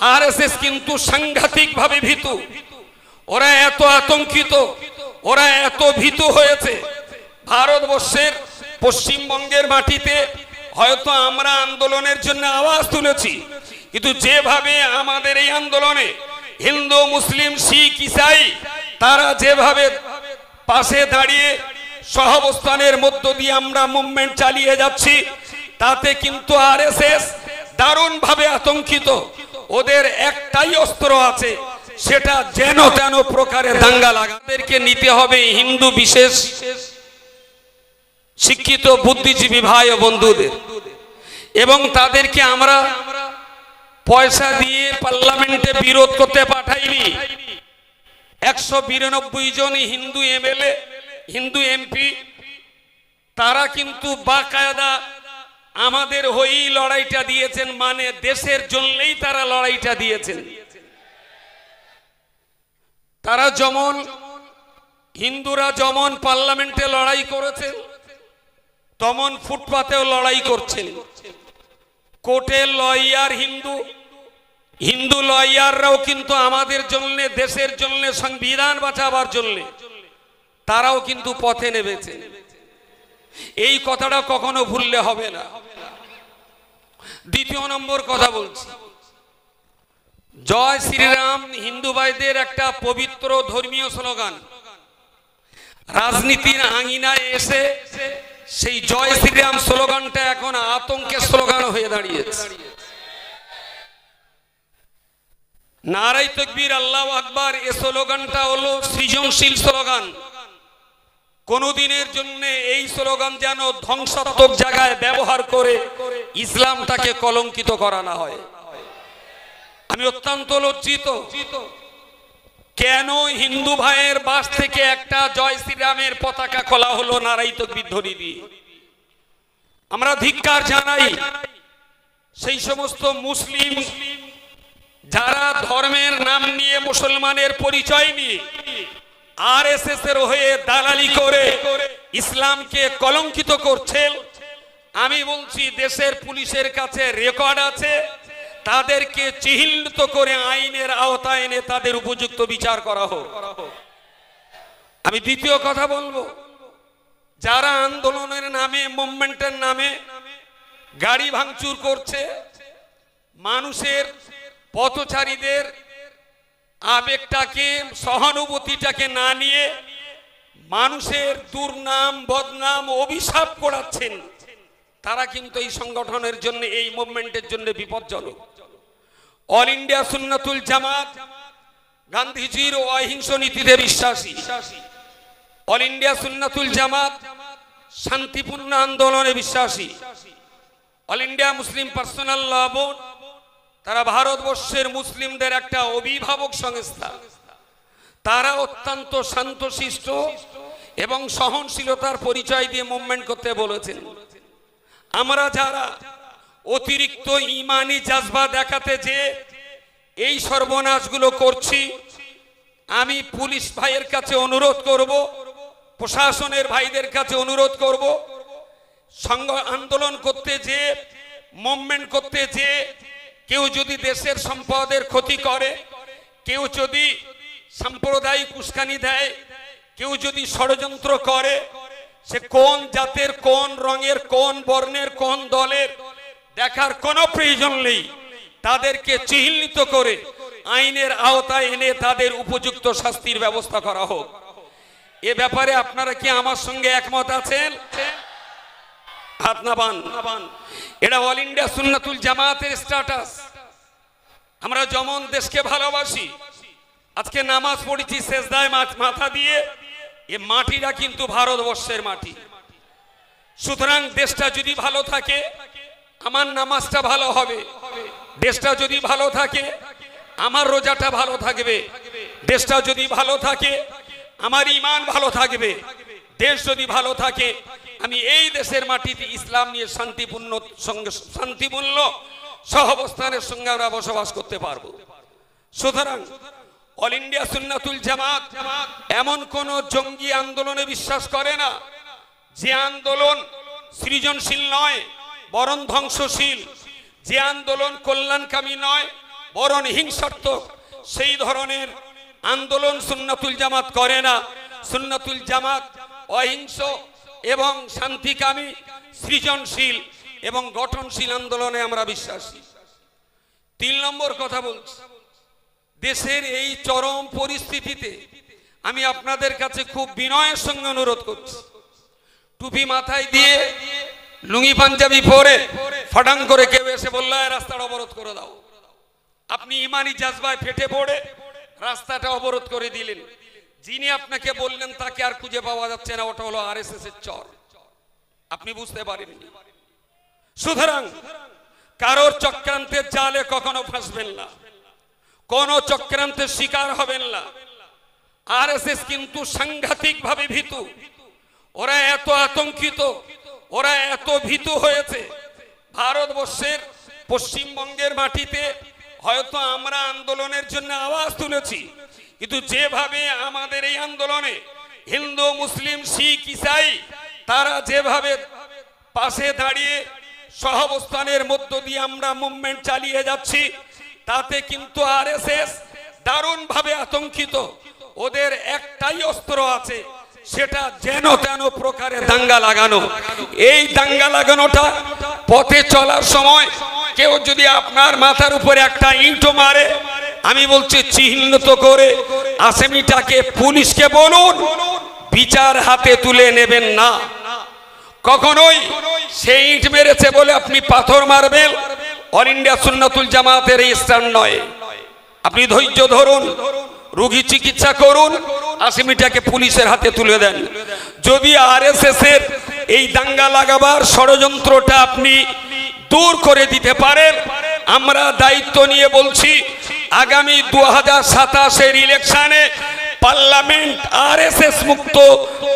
RSS কিন্তু সাংঘাতিকভাবে ভীতু। ওরা এত আতঙ্কিত, ওরা এত ভীতু হয়েছে। ভারতবর্ষের পশ্চিমবঙ্গের মাটিতে হয়তো আমরা আন্দোলনের জন্য আওয়াজ তুলেছি, কিন্তু যেভাবে আমাদের এই আন্দোলনে হিন্দু, মুসলিম, শিখ, ইসাই তারা যেভাবে পাশে দাঁড়িয়ে সহাবস্থানের মধ্য দিয়ে আমরা মুভমেন্ট চালিয়ে যাচ্ছি, তাতে কিন্তু আরএসএস দারুণভাবে আতঙ্কিত। ওদের একটাই অস্ত্র আছে, সেটা যেন তেন প্রকারে দাঙ্গা লাগা। তাদেরকে নিতে হবে হিন্দু বিশেষ শিক্ষিত বুদ্ধিজীবী ভাই ও বন্ধুদের, এবং তাদেরকে আমরা পয়সা দিয়ে পার্লামেন্টে বিরোধ করতে পাঠাইনি। 192 জন হিন্দু এমএলএ, হিন্দু এমপি, তারা কিন্তু বাকায়দা আমাদের হয়েই লড়াইটা দিয়েছেন, মানে দেশের জন্যই তারা লড়াইটা দিয়েছেন। তারা যেমন হিন্দুরা যেমন পার্লামেন্টে লড়াই করেছেন, তেমন ফুটপাতেও লড়াই করছেন। কোর্টের লয়ার হিন্দু, হিন্দু লয়াররাও কিন্তু আমাদের জন্য, দেশের জন্য, সংবিধান বাঁচাবার জন্য তারাও কিন্তু পথে নেমেছে। এই কথাটা কখনো ভুললে হবে না। দ্বিতীয় নম্বর কথা বলছি, জয় শ্রীরাম হিন্দু ভাইদের একটা পবিত্র ধর্মীয় স্লোগান। রাজনীতির আঙিনায় এসে সেই জয় শ্রীরাম স্লোগানটা এখন আতঙ্কের স্লোগান হয়ে দাঁড়িয়েছে। নারাই তাকবীর, আল্লাহু আকবার, এই স্লোগানটা হলো সৃজনশীল স্লোগান। কোনদিনের জন্য এই স্লোগান যেন ধ্বংসাত্মক জায়গায় ব্যবহার করে ইসলামটাকে কলঙ্কিত করা না হয়। আমি অত্যন্ত লজ্জিত, কেন হিন্দু ভাইয়ের বাস থেকে একটা জয় শ্রীরামের পতাকা খোলা হলো নারাই তাকবীর ধ্বনি দিয়ে। আমরা ধিক্কার জানাই সেই সমস্ত মুসলিম যারা ধর্মের নাম নিয়ে, মুসলমানের পরিচয় নিয়ে আরএসএস এর হয়ে দালালি করে ইসলামকে কলঙ্কিত করছেন। আমি বলছি, দেশের পুলিশের কাছে রেকর্ড আছে, তাদেরকে চিহ্নিত করে আইনের আওতায় এনে তাদের উপযুক্ত বিচার করা হোক। আমি দ্বিতীয় কথা বলবো, যারা আন্দোলনের নামে, মুভমেন্টের নামে গাড়ি ভাঙচুর করছে, মানুষের, পথচারীদের আবেগটাকে, সহানুভূতিটাকে না নিয়ে মানুষের দুর্নাম, বদনাম, অভিশাপ করাচ্ছেন, তারা কিন্তু এই সংগঠনের জন্য, এই মুভমেন্টের জন্য বিপজ্জনক। অল ইন্ডিয়া সুন্নাতুল জামাত গান্ধীজির অহিংস নীতিতে বিশ্বাসী। অল ইন্ডিয়া সুন্নাতুল জামাত শান্তিপূর্ণ আন্দোলনে বিশ্বাসী। অল ইন্ডিয়া মুসলিম পার্সোনাল ল বোর্ড, তারা ভারতবর্ষের মুসলিমদের একটা অভিভাবক সংস্থা। তারা অত্যন্ত শান্তশিষ্ট এবং সহনশীলতার পরিচয় দিয়ে মুভমেন্ট করতে বলেছেন। আমরা যারা অতিরিক্ত ইমানি জাজবা দেখাতে যে এই সর্বনাশগুলো করছি, আমি পুলিশ ভাইয়ের কাছে অনুরোধ করব, প্রশাসনের ভাইদের কাছে অনুরোধ করব, সংঘ আন্দোলন করতে যে, মুভমেন্ট করতে যে কেউ যদি দেশের সম্পদের ক্ষতি করে, কেউ যদি সাম্প্রদায়িক উস্কানি দেয়, কেউ যদি ষড়যন্ত্র করে, সে কোন জাতের, কোন রঙের, কোন বর্ণের, কোন দলের, দেখার কোনো প্রয়োজন নেই। তাদেরকে চিহ্নিত করে আইনের আওতায় এনে তাদের উপযুক্ত শাস্তির ব্যবস্থা করা হোক। এ ব্যাপারে আপনারা কি আমার সঙ্গে একমত আছেন? হাত নামান। এটা অল ইন্ডিয়া সুন্নাতুল জামাতের স্ট্যাটাস। আমরা যেমন দেশকে ভালোবাসি, আজকে নামাজ পড়েছি সেজদায় মাথা দিয়ে, এ মাটিটা কিন্তু ভারতবর্ষের মাটি। সুতরাং দেশটা যদি ভালো থাকে, আমার নামাজটা ভালো হবে। দেশটা যদি ভালো থাকে, আমার রোজাটা ভালো থাকবে। দেশটা যদি ভালো থাকে, আমার ঈমান ভালো থাকবে। দেশ যদি ভালো থাকে, আমি এই দেশের মাটিতে ইসলাম নিয়ে শান্তিপূর্ণ সহাবস্থানের সঙ্গে আমরা বসবাস করতে পারবো। সুতরাং অল ইন্ডিয়া সুন্নাতুল জামাত এমন কোন জঙ্গি আন্দোলনে বিশ্বাস করে না, যে আন্দোলন সৃজনশীল নয় বরং ধ্বংসশীল, যে আন্দোলন কল্যাণকামী নয় বরং হিংসাত্মক সেই ধরনের আন্দোলন সুন্নাতুল জামাত করে না। সুন্নাতুল জামাত অহিংস এবং শান্তিকামী, সৃজনশীল এবং গঠনশীল আন্দোলনে আমরা বিশ্বাসী। 3 নম্বর কথা বলছি, দেশের এই চরম পরিস্থিতিতে আমি আপনাদের কাছে খুব বিনয়ের সঙ্গে অনুরোধ করছি, টুপি মাথায় দিয়ে লুঙ্গি পাঞ্জাবি পরে ফাটাং করে কেউ এসে বলল রাস্তাটা অবরোধ করে দাও, আপনি ইমানি জাজবায় ফেটে পড়ে রাস্তাটা অবরোধ করে দিলেন। যিনি আপনাকে বললেন তাকে আর খুঁজে পাওয়া যাচ্ছে না, ওটা হলো আরএসএস এর চর। আপনি বুঝতে পারেননি। সুতরাং কারোর চক্রান্তের জালে কখনো ফাঁসবেন না, কোন চক্রান্তের শিকার হবেন না। আরএসএস কিন্তু সাংঘাতিক ভাবে ভীতু, ওরা এত আতঙ্কিত, ওরা এত ভীতু হয়েছে। ভারতবর্ষের পশ্চিমবঙ্গের মাটিতে হয়তো আমরা আন্দোলনের জন্য আওয়াজ তুলেছি, কিন্তু যেভাবে আমাদের এই আন্দোলনে হিন্দু, মুসলিম, শিখ, ইসাই তারা যেভাবে পাশে দাঁড়িয়ে সহাবস্থানের মধ্য দিয়ে আমরা মুভমেন্ট চালিয়ে যাচ্ছি, তাতে কিন্তু আরএসএস দারুণভাবে আতঙ্কিত। ওদের একটাই অস্ত্র আছে, সেটা যেন তেন প্রকারে দাঙ্গা লাগানো। এই দাঙ্গা লাগানোটা পথে চলার সময় কেউ যদি আপনার মাথার উপরে একটা ইঁটও মারে, আমি বলছি চিহ্নিত করে আসামিটাকে পুলিশকে বলুন, বিচার হাতে তুলে নেবেন না। কখনোই সেই ইট মেরেছে বলে আপনি পাথর মারবেন, অল ইন্ডিয়া সুন্নাতুল জামাতের এই স্ট্যান্ড নয়। আপনি ধৈর্য ধরুন, রোগী চিকিৎসা করুন, আসামিটাকে পুলিশের হাতে তুলে দেন। যদি আরএসএস এর এই দাঙ্গা লাগাবার ষড়যন্ত্রটা আপনি দূর করে দিতে পারেন, আমরা দায়িত্ব নিয়ে বলছি আগামী 2027 ইলেকশনে পার্লামেন্ট আরএসএস মুক্ত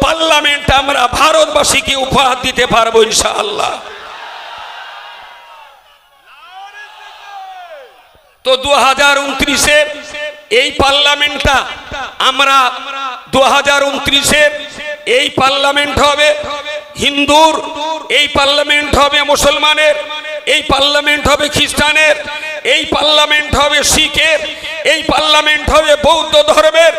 পার্লামেন্ট আমরা ভারতবাসীকে উপহার দিতে পারবো ইনশাআল্লাহ। তো 2029-এর এই পার্লামেন্টটা আমরা 2029-এর এই পার্লামেন্ট হবে হিন্দুর, এই পার্লামেন্ট হবে মুসলমানের, এই পার্লামেন্ট হবে খ্রিস্টানের, এই পার্লামেন্ট হবে শিখের, এই পার্লামেন্ট হবে বৌদ্ধ ধর্মের।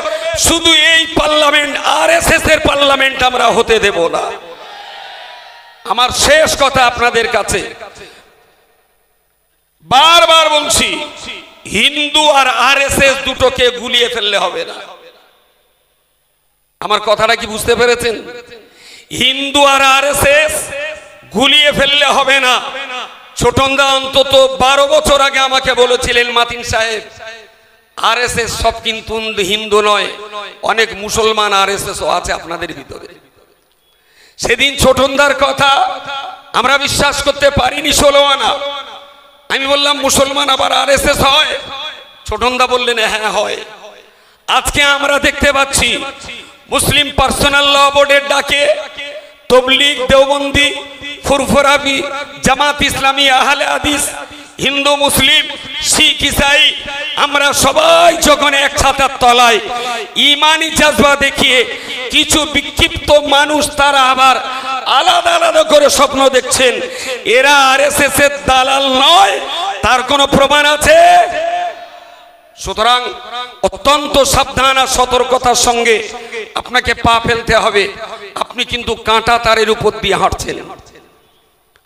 শুধু এই পার্লামেন্ট আরএসএস এর পার্লামেন্ট আমরা হতে দেব না। আমার শেষ কথা আপনাদের কাছে বারবার বলছি, হিন্দু আর আরএসএস দুটোকে গুলিয়ে ফেললে হবে না। আমার কথাটা কি বুঝতে পেরেছেন? হিন্দু আর আরএসএস গুলিয়ে ফেললে হবে না। ছোটনদা অন্তত 12 বছর আগে আমাকে বলেছিলেন, মাতিন সাহেব আরএসএস সব কিন্তু হিন্দু নয়, অনেক মুসলমান আরএসএস আছে আপনাদের ভিতরে। সেদিন ছোটনদার কথা আমরা বিশ্বাস করতে পারিনি 16 আনা। আমি বললাম মুসলমান আবার আরএসএস হয়? ছোটনদা বললেন হ্যাঁ হয়। আজকে আমরা দেখতে পাচ্ছি মুসলিম পার্সোনাল ল বোর্ডের ডাকে তবলিগ, দেওবন্দি, ফুরফুরাবি, জামাত ইসলামী, আহলে হাদিস, হিন্দু, মুসলিম, শিখ, ইসাই আমরা সবাই যখন এক ছাতার তলায় ইমানি জাজবা দেখিয়ে কিছু বিক্ষিপ্ত মানুষ তারা আবার আলাদা আলাদা করে স্বপ্ন দেখছেন, এরা আরএসএস এর দালাল নয়, তার কোনো প্রমাণ আছে? সুতরাং অত্যন্ত সাবধান আর সতর্কতার সঙ্গে আপনাকে পা ফেলতে হবে। আপনি কিন্তু কাঁটা তারের উপর দিয়ে হাঁটছেন,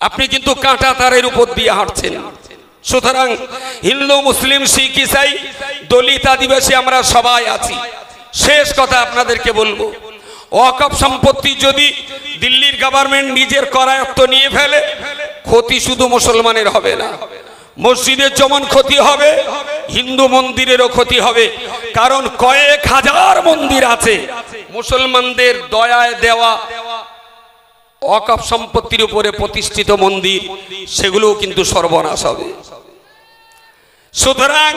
আপনি কিন্তু কাঁটা তারের উপর দিয়ে হাঁটছেন। সুতরাং হিন্দু, মুসলিম, শিখ, ইসাই, দলিত, আদিবাসী আমরা সবাই আছি। শেষ কথা আপনাদেরকে বলবো, ওয়াকফ সম্পত্তি যদি দিল্লির গভর্নমেন্ট নিজের করায়ত্ত নিয়ে ফেলে, ক্ষতি শুধু মুসলমানের হবে না, মসজিদের যেমন ক্ষতি হবে হিন্দু মন্দিরেরও ক্ষতি হবে। কারণ কয়েক হাজার মন্দির আছে মুসলমানদের দয়ায় দেওয়া ওয়াকফ সম্পত্তির উপরে প্রতিষ্ঠিত মন্দির, সেগুলোও কিন্তু সর্বনাশ হবে। সুতরাং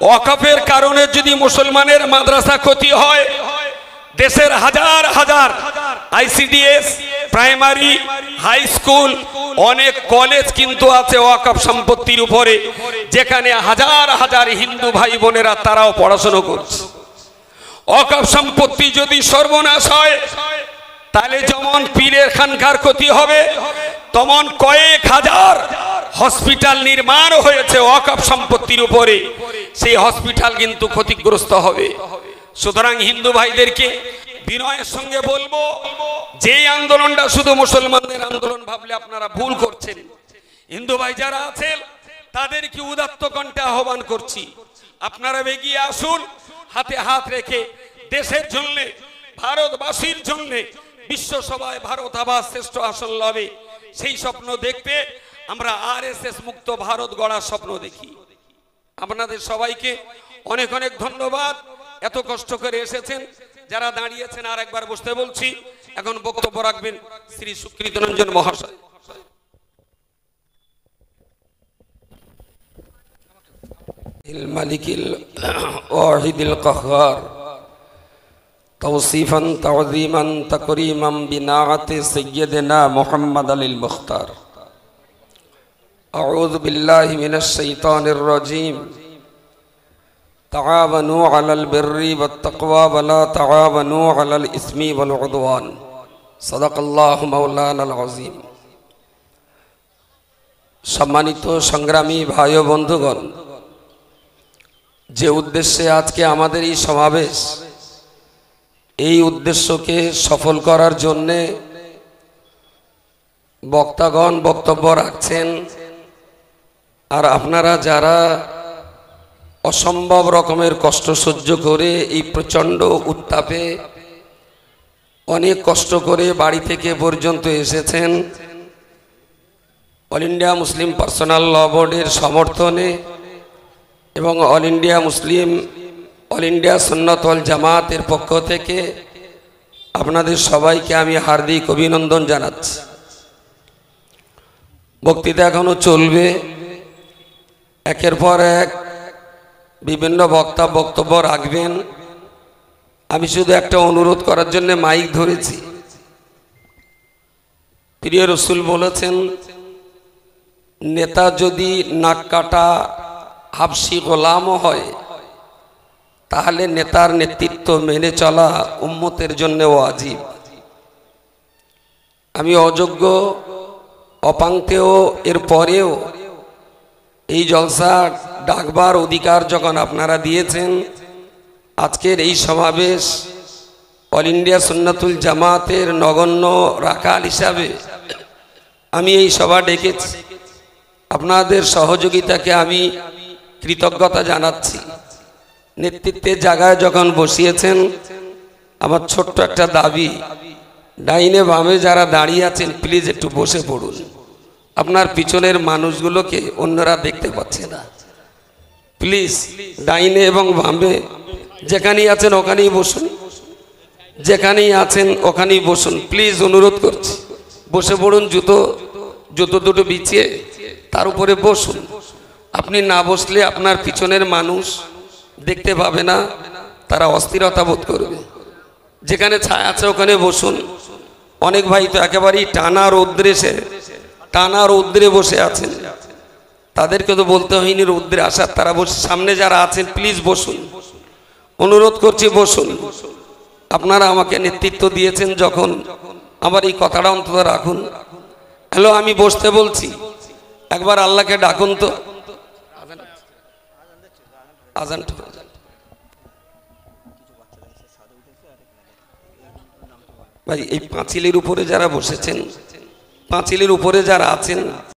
ওয়াকফের কারণে যদি মুসলমানের মাদ্রাসা ক্ষতি হয়, দেশের হাজার হাজার আইসিডিএস, প্রাইমারি, হাই স্কুল, অনেক কলেজ কিন্তু আছে ওয়াকফ সম্পত্তির উপরে, যেখানে হাজার হাজার হিন্দু ভাই বোনেরা তারাও পড়াশোনা করছে। ওয়াকফ সম্পত্তি যদি সর্বনাশ হয়, তাহলে যেমন পীরের খানকার ক্ষতি হবে, তেমন কয়েক হাজার হসপিটাল নির্মাণ হয়েছে ওয়াকফ সম্পত্তির উপরে, সেই হসপিটাল কিন্তু ক্ষতিগ্রস্ত হবে। সুতরাং হিন্দু ভাইদেরকে বিনয়ের সঙ্গে বলবো, যে আন্দোলনটা শুধু মুসলমানদের আন্দোলন ভাবলে আপনারা ভুল করছেন। হিন্দু ভাই যারা আছেন তাদেরকে উদাত্ত কণ্ঠে আহ্বান করছি, আপনারা এগিয়ে আসুন, হাতে হাত রেখে দেশের জন্য, ভারতবাসীর জন্য বিশ্বসভায় ভারত আবার শ্রেষ্ঠ আসন লবে, সেই স্বপ্ন দেখতে আমরা আরএসএস মুক্ত ভারত গড়ার স্বপ্ন দেখি। আপনাদের সবাইকে অনেক অনেক ধন্যবাদ, এত কষ্ট করে এসেছেন। যারা দাঁড়িয়েছেন আর একবার বসতে বলছি। এখন বক্তব্য রাখবেন শ্রী সুকৃত রঞ্জন মহাশয়। الملك الواحد القهار توصيفا تعظيما تكريما بناعة سيدنا محمد المختار. أعوذ بالله من الشيطان الرجيم. تعاونوا على البر والتقوى ولا تعاونوا على الإثم والعدوان. صدق الله مولانا العظيم. সম্মানিত সংগ্রামী ভাই ও বন্ধুগণ, যে উদ্দেশ্যে আজকে আমাদের এই সমাবেশ, এই উদ্দেশ্যকে সফল করার জন্যে বক্তাগণ বক্তব্য রাখছেন, আর আপনারা যারা অসম্ভব রকমের কষ্ট সহ্য করে এই প্রচণ্ড উত্তাপে অনেক কষ্ট করে বাড়ি থেকে পর্যন্ত এসেছেন, অল ইন্ডিয়া মুসলিম পার্সোনাল ল বোর্ডের সমর্থনে এবং অল ইন্ডিয়া সুন্নাত ওয়াল জামাতের পক্ষ থেকে আপনাদের সবাইকে আমি হার্দিক অভিনন্দন জানাচ্ছি। বক্তৃতা এখনো চলবে, একের পর এক বিভিন্ন বক্তা বক্তব্য রাখবেন। আমি শুধু একটা অনুরোধ করার জন্য মাইক ধরেছি। প্রিয় রসুল বলেছেন, নেতা যদি নাক কাটা হাবশি গোলামও হয়, তাহলে নেতার নেতৃত্ব মেনে চলা উম্মতের জন্য ওয়াজিব। আমি অযোগ্য, অপাঙ্ক্তেয়, এর পরেও এই জলসা ডাকবার অধিকার যখন আপনারা দিয়েছেন, আজকের এই সমাবেশ অল ইন্ডিয়া সুন্নাতুল জামাতের নগণ্য রাখাল হিসাবে আমি এই সভা ডেকেছি। আপনাদের সহযোগিতাকে আমি কৃতজ্ঞতা জানাচ্ছি। নেতৃত্বের জায়গায় যখন বসিয়েছেন, আমার ছোট্ট একটা দাবি, ডাইনে বামে যারা দাঁড়িয়ে আছেন প্লিজ একটু বসে পড়ুন। আপনার পিছনের মানুষগুলোকে অন্যরা দেখতে পাচ্ছে না। প্লিজ ডাইনে এবং বামে যেখানেই আছেন ওখানেই বসুন, যেখানেই আছেন ওখানেই বসুন, প্লিজ অনুরোধ করছি। বসে পড়ুন, জুতো দুটো বিছিয়ে তার উপরে বসুন। আপনি না বসলে আপনার পিছনের মানুষ দেখতে পাবে না, তারা অস্থিরতা বোধ করবে। যেখানে ছায়া আছে ওখানে বসুন। অনেক ভাই তো একেবারেই টানা রৌদ্রে বসে আছেন, তাদেরকে তো বলতে হয়নি রৌদ্রে আসার, তারা বসে। সামনে যারা আছেন প্লিজ বসুন, অনুরোধ করছি বসুন। আপনারা আমাকে নেতৃত্ব দিয়েছেন যখন, আমার এই কথাটা অন্তত রাখুন। হ্যালো, আমি বসতে বলছি, একবার আল্লাহকে ডাকুন তো। আজান ভাই, এই পাঁচিলের উপরে যারা বসেছেন, পাঁচিলের উপরে যারা আছেন,